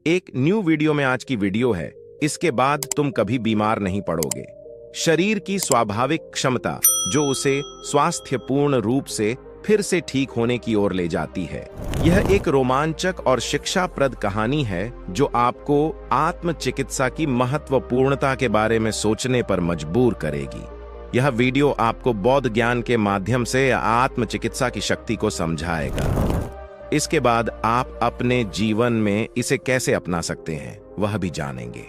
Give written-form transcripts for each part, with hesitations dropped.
एक new video में आज की वीडियो है। इसके बाद तुम कभी बीमार नहीं पड़ोगे। शरीर की स्वाभाविक क्षमता जो उसे स्वास्थ्यपूर्ण रूप से फिर से ठीक होने की ओर ले जाती है। यह एक रोमांचक और शिक्षाप्रद कहानी है जो आपको आत्मचिकित्सा की महत्वपूर्णता के बारे में सोचने पर मजबूर करेगी। यह वीडियो आपको बौद्ध ज्ञान के माध्यम से आत्मचिकित्सा की शक्ति को समझाएगा। इसके बाद आप अपने जीवन में इसे कैसे अपना सकते हैं वह भी जानेंगे।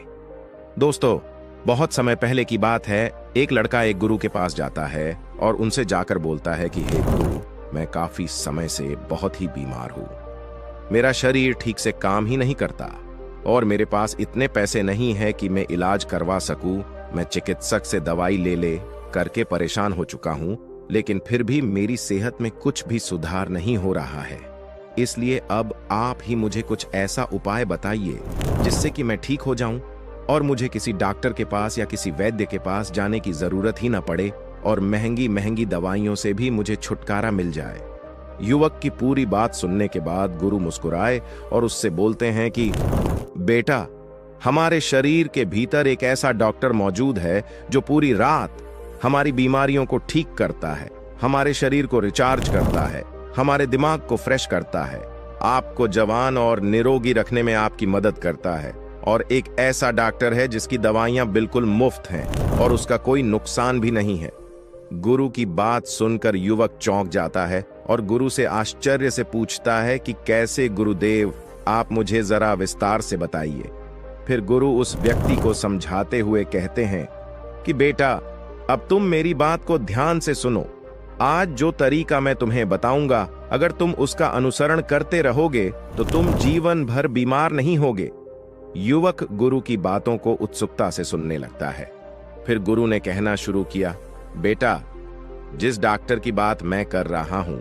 दोस्तों, बहुत समय पहले की बात है। एक लड़का एक गुरु के पास जाता है और उनसे जाकर बोलता है कि हे गुरु, मैं काफी समय से बहुत ही बीमार हूं। मेरा शरीर ठीक से काम ही नहीं करता और मेरे पास इतने पैसे नहीं है कि मैं इलाज करवा सकूं। मैं चिकित्सक से दवाई ले करके परेशान हो चुका हूं, लेकिन फिर भी मेरी सेहत में कुछ भी सुधार नहीं हो रहा है। इसलिए अब आप ही मुझे कुछ ऐसा उपाय बताइए जिससे कि मैं ठीक हो जाऊं और मुझे किसी डॉक्टर के पास या किसी वैद्य के पास जाने की जरूरत ही न पड़े और महंगी महंगी दवाइयों से भी मुझे छुटकारा मिल जाए। युवक की पूरी बात सुनने के बाद गुरु मुस्कुराए और उससे बोलते हैं कि बेटा, हमारे शरीर के भीतर एक ऐसा डॉक्टर मौजूद है जो पूरी रात हमारी बीमारियों को ठीक करता है, हमारे शरीर को रिचार्ज करता है, हमारे दिमाग को फ्रेश करता है, आपको जवान और निरोगी रखने में आपकी मदद करता है। और एक ऐसा डॉक्टर है जिसकी दवाइयां बिल्कुल मुफ्त हैं और उसका कोई नुकसान भी नहीं है। गुरु की बात सुनकर युवक चौंक जाता है और गुरु से आश्चर्य से पूछता है कि कैसे गुरुदेव, आप मुझे जरा विस्तार से बताइए। फिर गुरु उस व्यक्ति को समझाते हुए कहते हैं कि बेटा, अब तुम मेरी बात को ध्यान से सुनो। आज जो तरीका मैं तुम्हें बताऊंगा, अगर तुम उसका अनुसरण करते रहोगे तो तुम जीवन भर बीमार नहीं होगे। युवक गुरु की बातों को उत्सुकता से सुनने लगता है। फिर गुरु ने कहना शुरू किया, बेटा, जिस डॉक्टर की बात मैं कर रहा हूं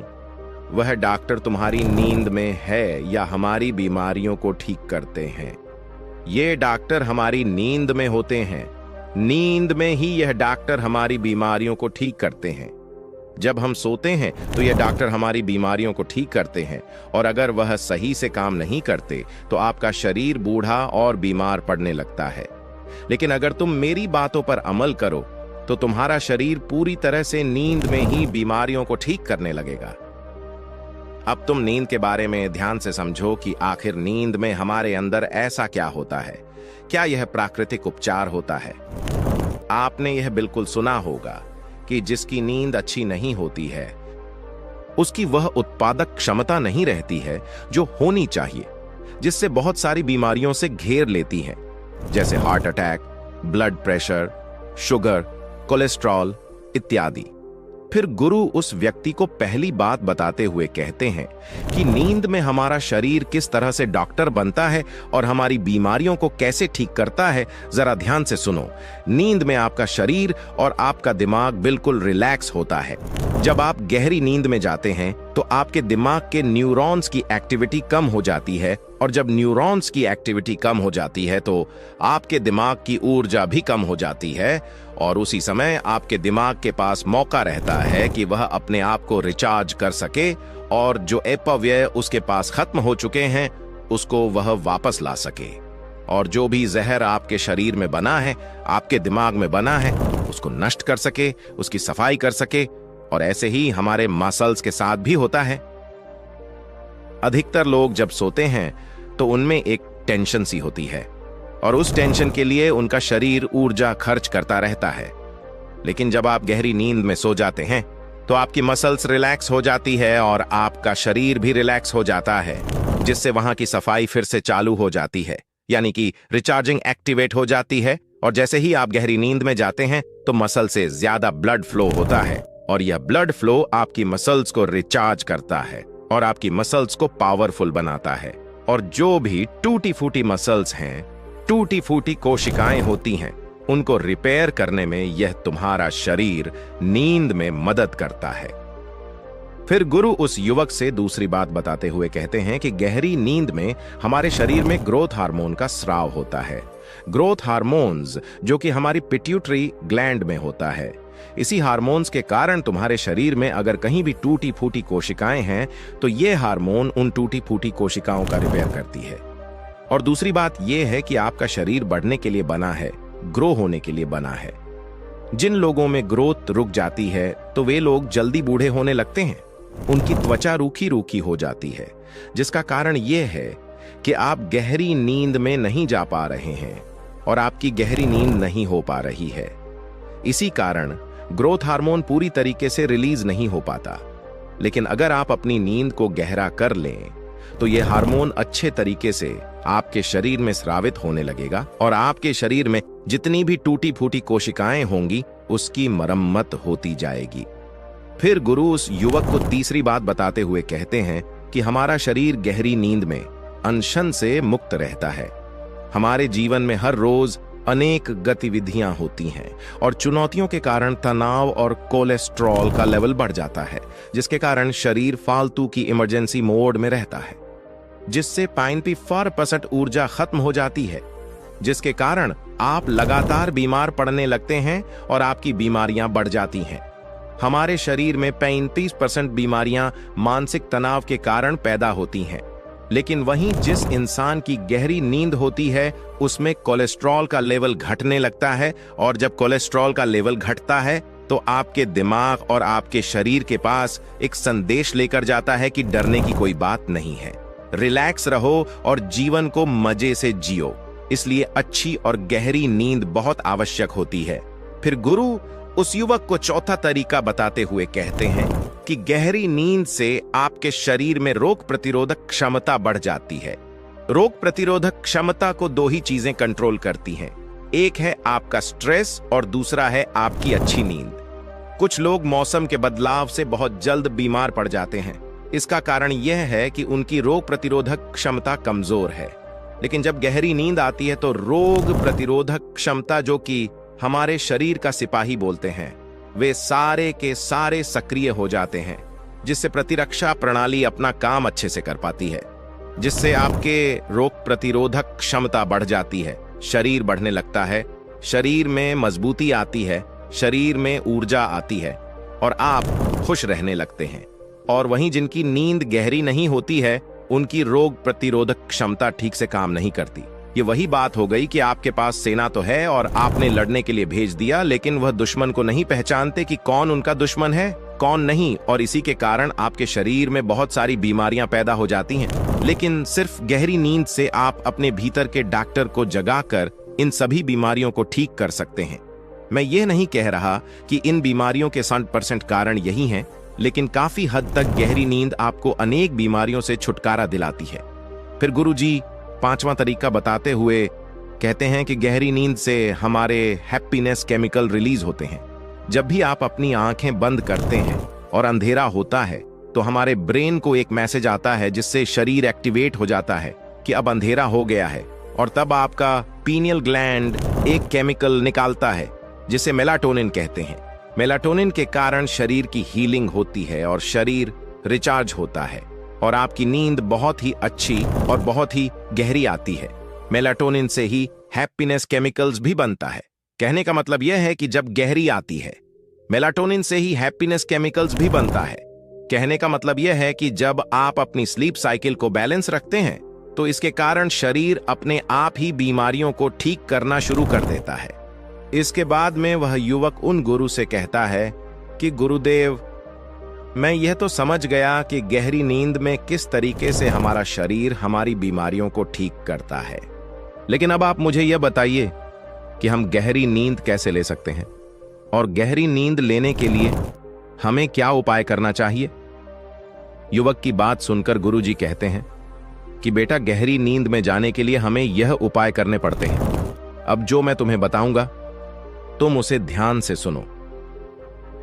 वह डॉक्टर तुम्हारी नींद में है या हमारी बीमारियों को ठीक करते हैं। ये डॉक्टर हमारी नींद में होते हैं। नींद में ही यह डॉक्टर हमारी बीमारियों को ठीक करते हैं। जब हम सोते हैं तो यह डॉक्टर हमारी बीमारियों को ठीक करते हैं, और अगर वह सही से काम नहीं करते तो आपका शरीर बूढ़ा और बीमार पड़ने लगता है। लेकिन अगर तुम मेरी बातों पर अमल करो तो तुम्हारा शरीर पूरी तरह से नींद में ही बीमारियों को ठीक करने लगेगा। अब तुम नींद के बारे में ध्यान से समझो कि आखिर नींद में हमारे अंदर ऐसा क्या होता है। क्या यह प्राकृतिक उपचार होता है? आपने यह बिल्कुल सुना होगा कि जिसकी नींद अच्छी नहीं होती है उसकी वह उत्पादक क्षमता नहीं रहती है जो होनी चाहिए, जिससे बहुत सारी बीमारियों से घेर लेती हैं, जैसे heart attack, blood pressure, sugar, cholesterol इत्यादि। फिर गुरु उस व्यक्ति को पहली बात बताते हुए कहते हैं कि नींद में हमारा शरीर किस तरह से डॉक्टर बनता है और हमारी बीमारियों को कैसे ठीक करता है, जरा ध्यान से सुनो। नींद में आपका शरीर और आपका दिमाग बिल्कुल रिलैक्स होता है। जब आप गहरी नींद में जाते हैं तो आपके दिमाग के न्यूरॉन्स की एक्टिविटी कम हो जाती है, और जब न्यूरॉन्स की एक्टिविटी कम हो जाती है तो आपके दिमाग की ऊर्जा भी कम हो जाती है, और उसी समय आपके दिमाग के पास मौका रहता है कि वह अपने आप को रिचार्ज कर सके और जो अपव्यय उसके पास खत्म हो चुके हैं उसको वह वापस ला सके, और जो भी जहर आपके शरीर में बना है, आपके दिमाग में बना है, उसको नष्ट कर सके, उसकी सफाई कर सके। और ऐसे ही हमारे मसल्स के साथ भी होता है। अधिकतर लोग जब सोते हैं तो उनमें एक टेंशन सी होती है और उस टेंशन के लिए उनका शरीर ऊर्जा खर्च करता रहता है। लेकिन जब आप गहरी नींद में सो जाते हैं तो आपकी मसल्स रिलैक्स हो जाती है और आपका शरीर भी रिलैक्स हो जाता है, जिससे वहां की सफाई फिर से चालू हो जाती है, यानी कि रिचार्जिंग एक्टिवेट हो जाती है। और जैसे ही आप गहरी नींद में जाते हैं तो मसल से ज्यादा ब्लड फ्लो होता है, और यह ब्लड फ्लो आपकी मसल्स को रिचार्ज करता है और आपकी मसल्स को पावरफुल बनाता है। और जो भी टूटी फूटी मसल्स हैं, टूटी फूटी कोशिकाएं होती हैं, उनको रिपेयर करने में यह तुम्हारा शरीर नींद में मदद करता है। फिर गुरु उस युवक से दूसरी बात बताते हुए कहते हैं कि गहरी नींद में हमारे शरीर में ग्रोथ हार्मोन का स्राव होता है। ग्रोथ हार्मोन्स जो कि हमारी पिट्यूटरी ग्लैंड में होता है। इसी हार्मोन्स के कारण तुम्हारे शरीर में अगर कहीं भी टूटी फूटी कोशिकाएं हैं तो ये हार्मोन उन टूटी फूटी कोशिकाओं का रिपेयर करती है। और दूसरी बात यह है कि आपका शरीर बढ़ने के लिए बना है, ग्रो होने के लिए बना है। जिन लोगों में ग्रोथ रुक जाती है तो वे लोग जल्दी बूढ़े होने लगते हैं। उनकी त्वचा रूखी रूखी हो जाती है, जिसका कारण यह है कि आप गहरी नींद में नहीं जा पा रहे हैं और आपकी गहरी नींद नहीं हो पा रही है। इसी कारण ग्रोथ हार्मोन पूरी तरीके से रिलीज नहीं हो पाता। लेकिन अगर आप अपनी नींद को गहरा कर लें तो यह हार्मोन अच्छे तरीके से आपके शरीर में स्रावित होने लगेगा और आपके शरीर में जितनी भी टूटी फूटी कोशिकाएं होंगी उसकी मरम्मत होती जाएगी। फिर गुरु उस युवक को तीसरी बात बताते हुए कहते हैं कि हमारा शरीर गहरी नींद में अनशन से मुक्त रहता है। हमारे जीवन में हर रोज अनेक गतिविधियां होती हैं और चुनौतियों के कारण तनाव और कोलेस्ट्रॉल का लेवल बढ़ जाता है, जिसके कारण शरीर फालतू की इमरजेंसी मोड में रहता है, जिससे 94% ऊर्जा खत्म हो जाती है, जिसके कारण आप लगातार बीमार पड़ने लगते हैं और आपकी बीमारियां बढ़ जाती हैं। हमारे शरीर में 35% बीमारियां मानसिक तनाव के कारण पैदा होती हैं। लेकिन वहीं जिस इंसान की गहरी नींद होती है उसमें कोलेस्ट्रॉल का लेवल घटने लगता है, और जब कोलेस्ट्रॉल का लेवल घटता है तो आपके दिमाग और आपके शरीर के पास एक संदेश लेकर जाता है कि डरने की कोई बात नहीं है, रिलैक्स रहो और जीवन को मजे से जियो। इसलिए अच्छी और गहरी नींद बहुत आवश्यक होती है। फिर गुरु उस युवक को चौथा तरीका बताते हुए कहते हैं कि गहरी नींद से आपके शरीर में रोग प्रतिरोधक क्षमता बढ़ जाती है। रोग प्रतिरोधक क्षमता को दो ही चीजें कंट्रोल करती हैं, एक है आपका स्ट्रेस और दूसरा है आपकी अच्छी नींद। कुछ लोग मौसम के बदलाव से बहुत जल्द बीमार पड़ जाते हैं। इसका कारण यह है कि उनकी रोग प्रतिरोधक क्षमता कमजोर है। लेकिन जब गहरी नींद आती है तो रोग प्रतिरोधक क्षमता, जो कि हमारे शरीर का सिपाही बोलते हैं, वे सारे के सारे सक्रिय हो जाते हैं, जिससे प्रतिरक्षा प्रणाली अपना काम अच्छे से कर पाती है, जिससे आपके रोग प्रतिरोधक क्षमता बढ़ जाती है, शरीर बढ़ने लगता है, शरीर में मजबूती आती है, शरीर में ऊर्जा आती है और आप खुश रहने लगते हैं। और वहीं जिनकी नींद गहरी नहीं होती है उनकी रोग प्रतिरोधक क्षमता ठीक से काम नहीं करती। ये वही बात हो गई कि आपके पास सेना तो है और आपने लड़ने के लिए भेज दिया, लेकिन वह दुश्मन को नहीं पहचानते कि कौन उनका दुश्मन है कौन नहीं, और इसी के कारण आपके शरीर में बहुत सारी बीमारियां पैदा हो जाती हैं। लेकिन सिर्फ गहरी नींद से आप अपने भीतर के डॉक्टर को जगाकर इन सभी बीमारियों को ठीक कर सकते हैं। मैं ये नहीं कह रहा कि इन बीमारियों के 100% कारण यही हैं, लेकिन काफी हद तक गहरी नींद आपको अनेक बीमारियों से छुटकारा दिलाती है। फिर गुरुजी पांचवा तरीका बताते हुए कहते हैं कि गहरी नींद से हमारे हैप्पीनेस केमिकल रिलीज होते हैं। जब भी आप अपनी आंखें बंद करते हैं और अंधेरा होता है तो हमारे ब्रेन को एक मैसेज आता है, जिससे शरीर एक्टिवेट हो जाता है कि अब अंधेरा हो गया है, और तब आपका पीनियल ग्लैंड एक केमिकल निकालता है जिसे मेलाटोनिन कहते हैं। मेलाटोनिन के कारण शरीर की हीलिंग होती है और शरीर रिचार्ज होता है और आपकी नींद बहुत ही अच्छी और बहुत ही गहरी आती है। मेलाटोनिन से ही हैप्पीनेस केमिकल्स भी बनता है। कहने का मतलब यह है कि जब गहरी आती है, मेलाटोनिन से ही हैप्पीनेस केमिकल्स भी बनता है। कहने का मतलब यह है कि जब आप अपनी स्लीप साइकिल को बैलेंस रखते हैं तो इसके कारण शरीर अपने आप ही बीमारियों को ठीक करना शुरू कर देता है। इसके बाद में वह युवक उन गुरु से कहता है कि गुरुदेव, मैं यह तो समझ गया कि गहरी नींद में किस तरीके से हमारा शरीर हमारी बीमारियों को ठीक करता है, लेकिन अब आप मुझे यह बताइए कि हम गहरी नींद कैसे ले सकते हैं और गहरी नींद लेने के लिए हमें क्या उपाय करना चाहिए। युवक की बात सुनकर गुरुजी कहते हैं कि बेटा, गहरी नींद में जाने के लिए हमें यह उपाय करने पड़ते हैं। अब जो मैं तुम्हें बताऊंगा तुम उसे ध्यान से सुनो।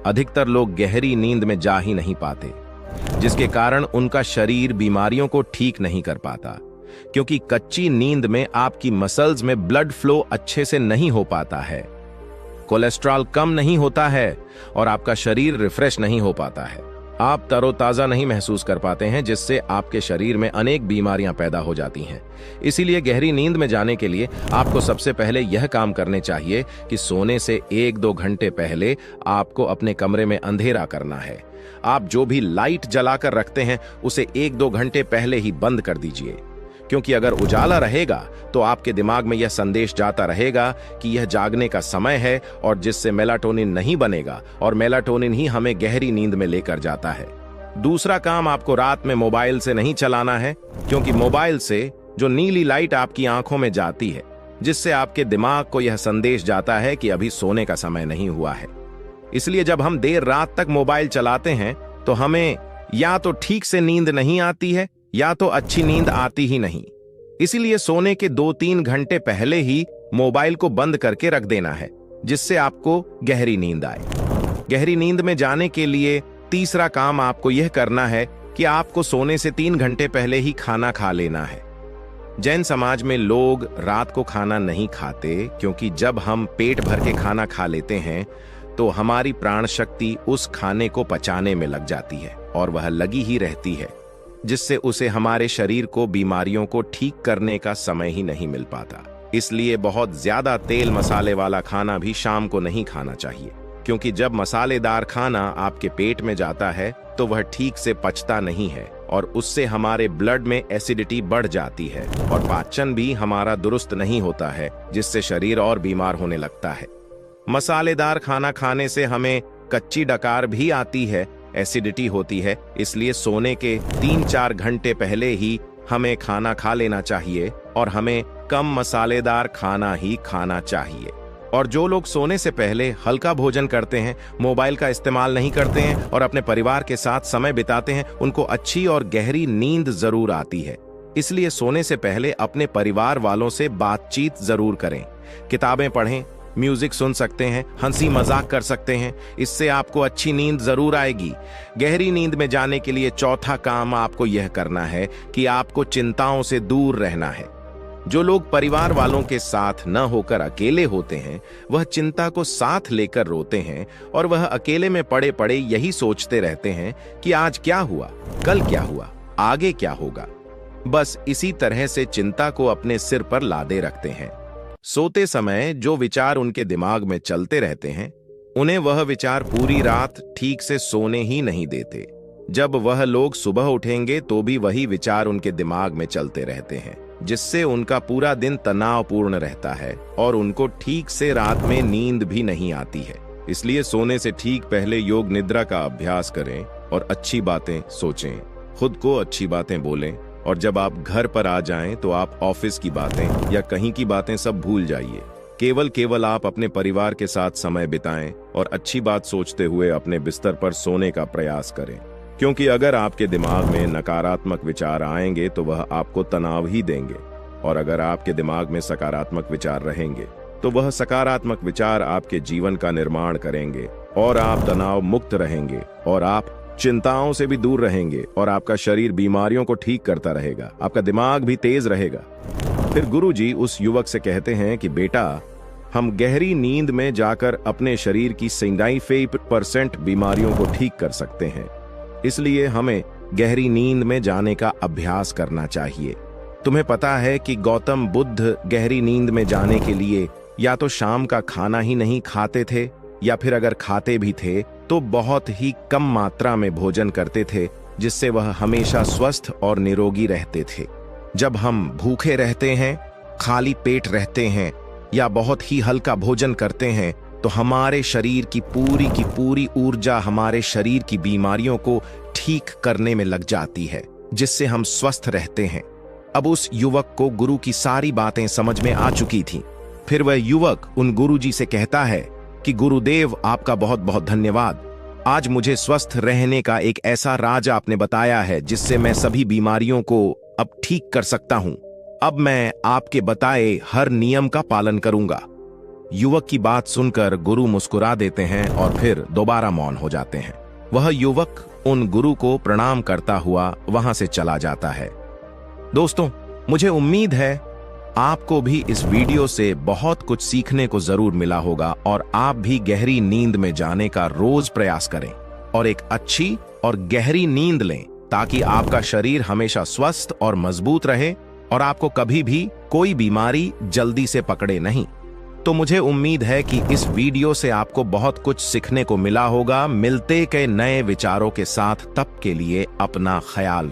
अधिकतर लोग गहरी नींद में जा ही नहीं पाते, जिसके कारण उनका शरीर बीमारियों को ठीक नहीं कर पाता, क्योंकि कच्ची नींद में आपकी मसल्स में ब्लड फ्लो अच्छे से नहीं हो पाता है, कोलेस्ट्रॉल कम नहीं होता है और आपका शरीर रिफ्रेश नहीं हो पाता है। आप तरोताजा नहीं महसूस कर पाते हैं, जिससे आपके शरीर में अनेक बीमारियां पैदा हो जाती हैं। इसीलिए गहरी नींद में जाने के लिए आपको सबसे पहले यह काम करने चाहिए कि सोने से 1-2 घंटे पहले आपको अपने कमरे में अंधेरा करना है। आप जो भी लाइट जलाकर रखते हैं उसे 1-2 घंटे पहले ही बंद कर दीजिए, क्योंकि अगर उजाला रहेगा तो आपके दिमाग में यह संदेश जाता रहेगा कि यह जागने का समय है, और जिससे मेलाटोनिन नहीं बनेगा, और मेलाटोनिन ही हमें गहरी नींद में लेकर जाता है। दूसरा काम, आपको रात में मोबाइल से नहीं चलाना है, क्योंकि मोबाइल से जो नीली लाइट आपकी आंखों में जाती है, जिससे आपके दिमाग को यह संदेश जाता है कि अभी सोने का समय नहीं हुआ है। इसलिए जब हम देर रात तक मोबाइल चलाते हैं तो हमें या तो ठीक से नींद नहीं आती है या तो अच्छी नींद आती ही नहीं। इसीलिए सोने के 2-3 घंटे पहले ही मोबाइल को बंद करके रख देना है, जिससे आपको गहरी नींद आए। गहरी नींद में जाने के लिए तीसरा काम आपको यह करना है कि आपको सोने से 3 घंटे पहले ही खाना खा लेना है। जैन समाज में लोग रात को खाना नहीं खाते, क्योंकि जब हम पेट भर के खाना खा लेते हैं तो हमारी प्राण शक्ति उस खाने को पचाने में लग जाती है और वह लगी ही रहती है, जिससे उसे हमारे शरीर को बीमारियों को ठीक करने का समय ही नहीं मिल पाता। इसलिए बहुत ज्यादा तेल मसाले वाला खाना भी शाम को नहीं खाना चाहिए, क्योंकि जब मसालेदार खाना आपके पेट में जाता है तो वह ठीक से पचता नहीं है और उससे हमारे ब्लड में एसिडिटी बढ़ जाती है और पाचन भी हमारा दुरुस्त नहीं होता है, जिससे शरीर और बीमार होने लगता है। मसालेदार खाना खाने से हमें कच्ची डकार भी आती है, एसिडिटी होती है। इसलिए सोने के 3-4 घंटे पहले ही हमें खाना खा लेना चाहिए और हमें कम मसालेदार खाना ही खाना चाहिए। और जो लोग सोने से पहले हल्का भोजन करते हैं, मोबाइल का इस्तेमाल नहीं करते हैं और अपने परिवार के साथ समय बिताते हैं, उनको अच्छी और गहरी नींद जरूर आती है। इसलिए सोने से पहले अपने परिवार वालों से बातचीत जरूर करें, किताबें पढ़ें, म्यूजिक सुन सकते हैं, हंसी मजाक कर सकते हैं। इससे आपको अच्छी नींद जरूर आएगी। गहरी नींद में जाने के लिए चौथा काम आपको यह करना है कि आपको चिंताओं से दूर रहना है। जो लोग परिवार वालों के साथ न होकर अकेले होते हैं, वह चिंता को साथ लेकर रोते हैं और वह अकेले में पड़े पड़े यही सोचते रहते हैं कि आज क्या हुआ, कल क्या हुआ, आगे क्या होगा। बस इसी तरह से चिंता को अपने सिर पर लादे रखते हैं। सोते समय जो विचार उनके दिमाग में चलते रहते हैं, उन्हें वह विचार पूरी रात ठीक से सोने ही नहीं देते। जब वह लोग सुबह उठेंगे तो भी वही विचार उनके दिमाग में चलते रहते हैं, जिससे उनका पूरा दिन तनावपूर्ण रहता है और उनको ठीक से रात में नींद भी नहीं आती है। इसलिए सोने से ठीक पहले योग निद्रा का अभ्यास करें और अच्छी बातें सोचें, खुद को अच्छी बातें बोलें, और जब आप घर पर आ जाएं तो आप ऑफिस की बातें या कहीं की बातें सब भूल जाइए। केवल आप अपने परिवार के साथ समय बिताएं और अच्छी बात सोचते हुए अपने बिस्तर पर सोने का प्रयास करें, क्योंकि अगर आपके दिमाग में नकारात्मक विचार आएंगे तो वह आपको तनाव ही देंगे, और अगर आपके दिमाग में सकारात्मक विचार रहेंगे तो वह सकारात्मक विचार आपके जीवन का निर्माण करेंगे और आप तनाव मुक्त रहेंगे और आप चिंताओं से भी दूर रहेंगे और आपका शरीर बीमारियों को ठीक करता रहेगा, आपका दिमाग भी तेज रहेगा। फिर गुरुजी उस युवक से कहते हैं कि बेटा, हम गहरी नींद में जाकर अपने शरीर की 95% बीमारियों को ठीक कर सकते हैं। इसलिए हमें गहरी नींद में जाने का अभ्यास करना चाहिए। तुम्हें पता है कि गौतम बुद्ध गहरी नींद में जाने के लिए या तो शाम का खाना ही नहीं खाते थे, या फिर अगर खाते भी थे तो बहुत ही कम मात्रा में भोजन करते थे, जिससे वह हमेशा स्वस्थ और निरोगी रहते थे। जब हम भूखे रहते हैं, खाली पेट रहते हैं या बहुत ही हल्का भोजन करते हैं तो हमारे शरीर की पूरी ऊर्जा हमारे शरीर की बीमारियों को ठीक करने में लग जाती है, जिससे हम स्वस्थ रहते हैं। अब उस युवक को गुरु की सारी बातें समझ में आ चुकी थीं। फिर वह युवक उन गुरुजी से कहता है कि गुरुदेव, आपका बहुत बहुत धन्यवाद। आज मुझे स्वस्थ रहने का एक ऐसा राज आपने बताया है जिससे मैं सभी बीमारियों को अब ठीक कर सकता हूं। अब मैं आपके बताए हर नियम का पालन करूंगा। युवक की बात सुनकर गुरु मुस्कुरा देते हैं और फिर दोबारा मौन हो जाते हैं। वह युवक उन गुरु को प्रणाम करता हुआ वहां से चला जाता है। दोस्तों, मुझे उम्मीद है आपको भी इस वीडियो से बहुत कुछ सीखने को जरूर मिला होगा और आप भी गहरी नींद में जाने का रोज प्रयास करें और एक अच्छी और गहरी नींद लें, ताकि आपका शरीर हमेशा स्वस्थ और मजबूत रहे और आपको कभी भी कोई बीमारी जल्दी से पकड़े नहीं। तो मुझे उम्मीद है कि इस वीडियो से आपको बहुत कुछ सीखने को मिला होगा। मिलते के नए विचारों के साथ, तब के लिए अपना ख्याल